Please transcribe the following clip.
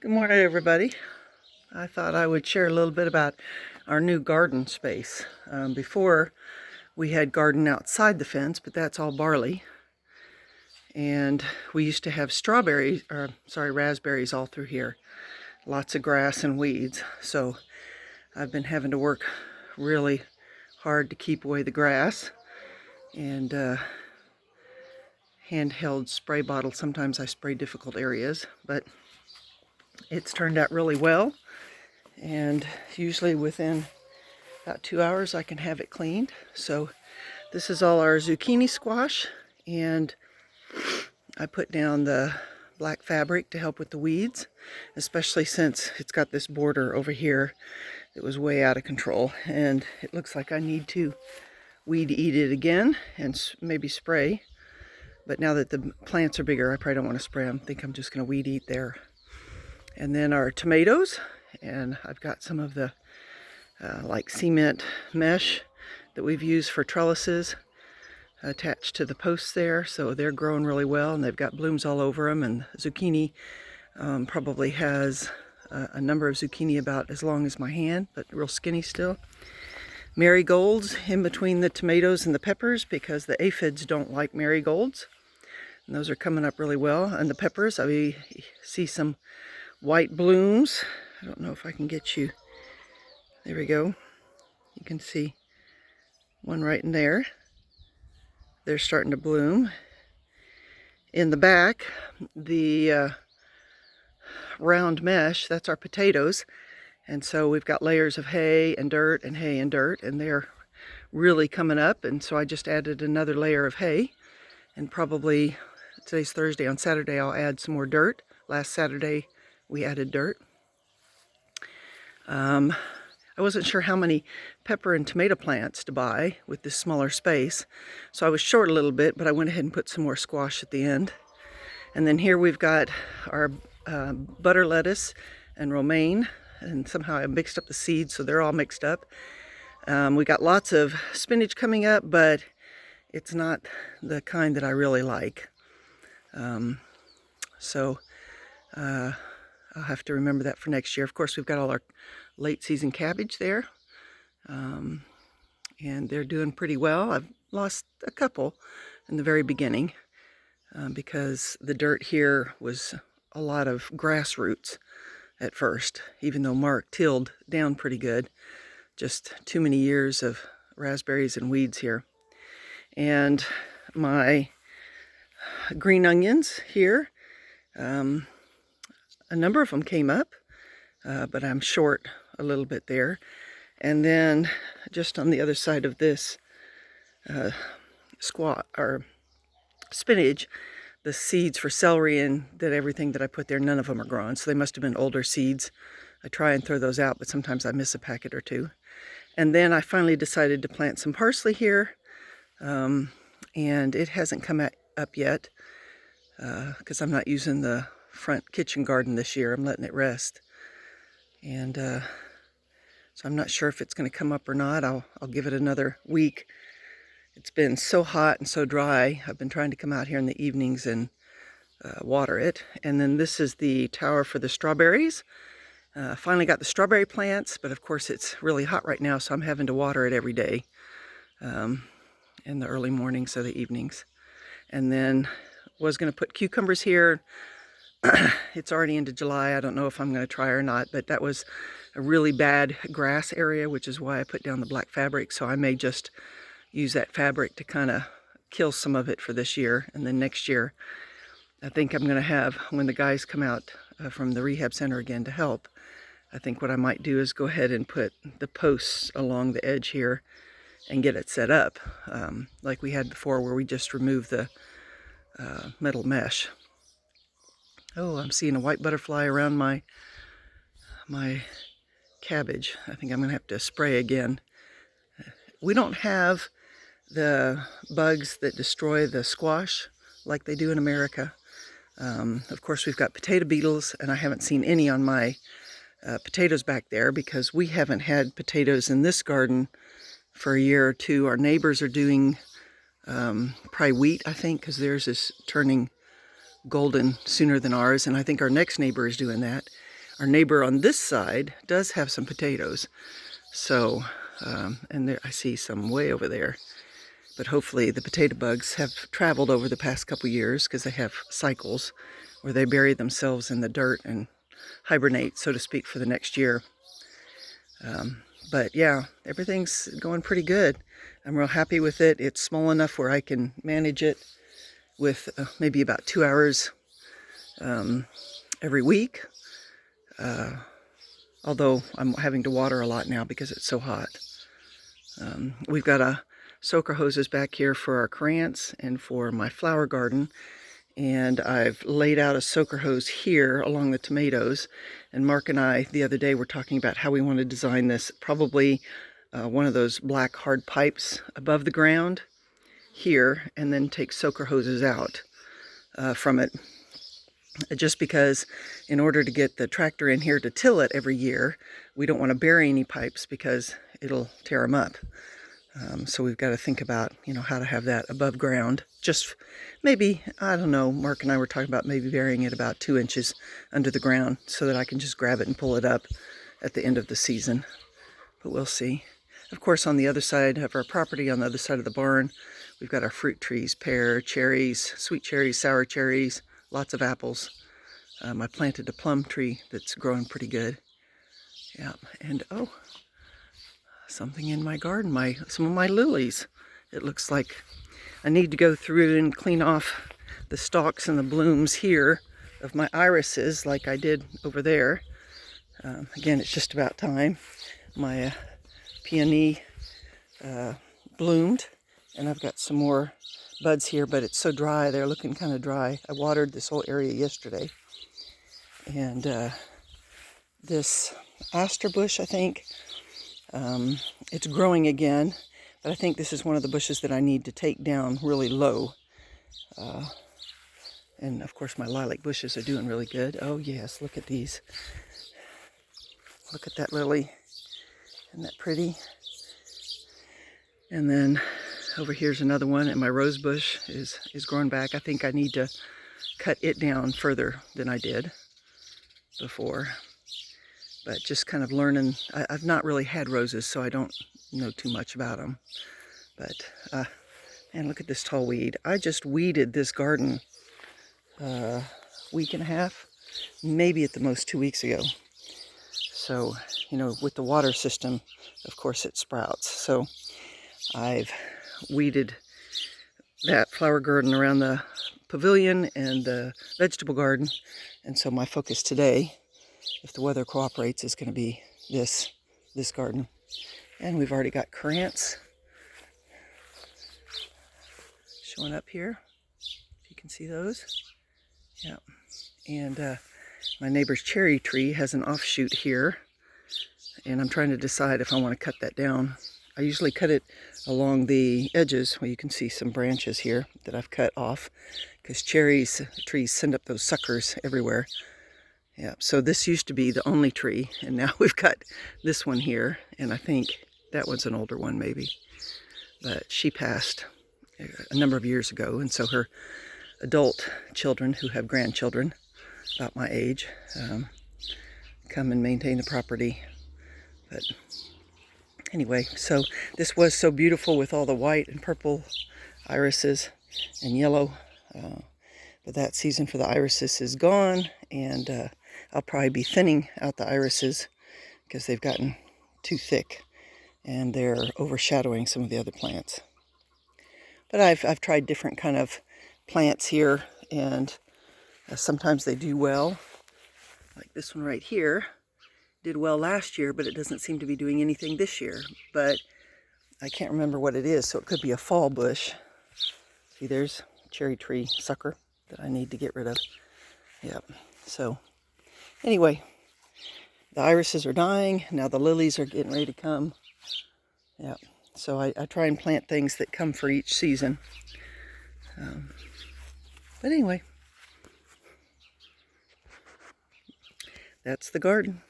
Good morning, everybody. I thought I would share a little bit about our new garden space. Before, we had garden outside the fence, but that's all barley. And we used to have raspberries all through here. Lots of grass and weeds. So I've been having to work really hard to keep away the grass. And handheld spray bottle. Sometimes I spray difficult areas, but it's turned out really well. And usually within about 2 hours I can have it cleaned. So this is all our zucchini squash, and I put down the black fabric to help with the weeds, especially since it's got this border over here that was way out of control, and it looks like I need to weed eat it again and maybe spray. But now that the plants are bigger, I probably don't want to spray them. I think I'm just going to weed eat there. And then our tomatoes, and I've got some of the like cement mesh that we've used for trellises attached to the posts there, so they're growing really well, and they've got blooms all over them. And zucchini probably has a number of zucchini about as long as my hand, but real skinny still. Marigolds in between the tomatoes and the peppers, because the aphids don't like marigolds, and those are coming up really well. And the peppers, I see some white blooms. I don't know if I can get you. There we go. You can see one right in there. They're starting to bloom. In the back, the round mesh, that's our potatoes. And so we've got layers of hay and dirt and hay and dirt, and they're really coming up. And so I just added another layer of hay, and probably, today's Thursday, on Saturday I'll add some more dirt. Last Saturday we added dirt. I wasn't sure how many pepper and tomato plants to buy with this smaller space, so I was short a little bit, but I went ahead and put some more squash at the end. And then here we've got our butter lettuce and romaine, and somehow I mixed up the seeds, so they're all mixed up. We got lots of spinach coming up, but it's not the kind that I really like. So I'll have to remember that for next year. Of course, we've got all our late season cabbage there, and they're doing pretty well. I've lost a couple in the very beginning because the dirt here was a lot of grass roots at first, even though Mark tilled down pretty good. Just too many years of raspberries and weeds here. And my green onions here, a number of them came up, but I'm short a little bit there. And then just on the other side of this spinach, the seeds for celery and everything that I put there, none of them are growing, so they must have been older seeds. I try and throw those out, but sometimes I miss a packet or two. And then I finally decided to plant some parsley here, and it hasn't come up yet because I'm not using the front kitchen garden this year. I'm letting it rest. And so I'm not sure if it's going to come up or not. I'll give it another week. It's been so hot and so dry. I've been trying to come out here in the evenings and water it. And then this is the tower for the strawberries. Finally got the strawberry plants, but of course it's really hot right now, so I'm having to water it every day in the early mornings or the evenings. And then was going to put cucumbers here. It's already into July. I don't know if I'm going to try or not, but that was a really bad grass area, which is why I put down the black fabric. So I may just use that fabric to kind of kill some of it for this year. And then next year, I think I'm going to have, when the guys come out from the rehab center again to help, I think what I might do is go ahead and put the posts along the edge here and get it set up like we had before, where we just removed the metal mesh. Oh, I'm seeing a white butterfly around my cabbage. I think I'm going to have to spray again. We don't have the bugs that destroy the squash like they do in America. Of course, we've got potato beetles, and I haven't seen any on my potatoes back there because we haven't had potatoes in this garden for a year or two. Our neighbors are doing probably wheat, I think, because theirs is turning golden sooner than ours, and I think our next neighbor is doing that. our neighbor on this side does have some potatoes. So, and there I see some way over there. But hopefully the potato bugs have traveled over the past couple years, because they have cycles where they bury themselves in the dirt and hibernate, so to speak, for the next year. But yeah, everything's going pretty good. I'm real happy with it. It's small enough where I can manage it with maybe about 2 hours every week. Although I'm having to water a lot now because it's so hot. We've got a soaker hoses back here for our crants and for my flower garden. And I've laid out a soaker hose here along the tomatoes. And Mark and I the other day were talking about how we want to design this. Probably one of those black hard pipes above the ground here, and then take soaker hoses out from it. Just because in order to get the tractor in here to till it every year, we don't want to bury any pipes because it'll tear them up. So we've got to think about, how to have that above ground. Just maybe, I don't know, Mark and I were talking about maybe burying it about 2 inches under the ground so that I can just grab it and pull it up at the end of the season. But we'll see. Of course, on the other side of our property, on the other side of the barn, we've got our fruit trees, pear, cherries, sweet cherries, sour cherries, lots of apples. I planted a plum tree that's growing pretty good. Yeah, and oh, something in my garden, some of my lilies. It looks like I need to go through and clean off the stalks and the blooms here of my irises like I did over there. Again, it's just about time. My peony bloomed, and I've got some more buds here, but it's so dry. They're looking kind of dry. I watered this whole area yesterday. And this aster bush, I think, it's growing again, but I think this is one of the bushes that I need to take down really low. And of course my lilac bushes are doing really good. Oh yes, look at these. Look at that lily. Isn't that pretty? And then over here's another one, and my rose bush is growing back. I think I need to cut it down further than I did before. But just kind of learning. I've not really had roses, so I don't know too much about them. But, man, look at this tall weed. I just weeded this garden week and a half, maybe at the most 2 weeks ago. So, with the water system, of course it sprouts. So I've weeded that flower garden around the pavilion and the vegetable garden. And so my focus today, if the weather cooperates, is going to be this garden. And we've already got crants showing up here, if you can see those. Yeah. And my neighbor's cherry tree has an offshoot here, and I'm trying to decide if I want to cut that down. I usually cut it along the edges. Well, you can see some branches here that I've cut off, because trees send up those suckers everywhere. Yeah, so this used to be the only tree, and now we've got this one here, and I think that one's an older one maybe. But she passed a number of years ago, and so her adult children who have grandchildren about my age come and maintain the property. But anyway, so this was so beautiful with all the white and purple irises and yellow. But that season for the irises is gone, and I'll probably be thinning out the irises because they've gotten too thick and they're overshadowing some of the other plants. But I've tried different kind of plants here, and sometimes they do well. Like this one right here did well last year, but it doesn't seem to be doing anything this year. But I can't remember what it is, so it could be a fall bush. See, there's a cherry tree sucker that I need to get rid of. Yep. So anyway, the irises are dying. Now the lilies are getting ready to come. Yep. So I try and plant things that come for each season. But anyway, that's the garden.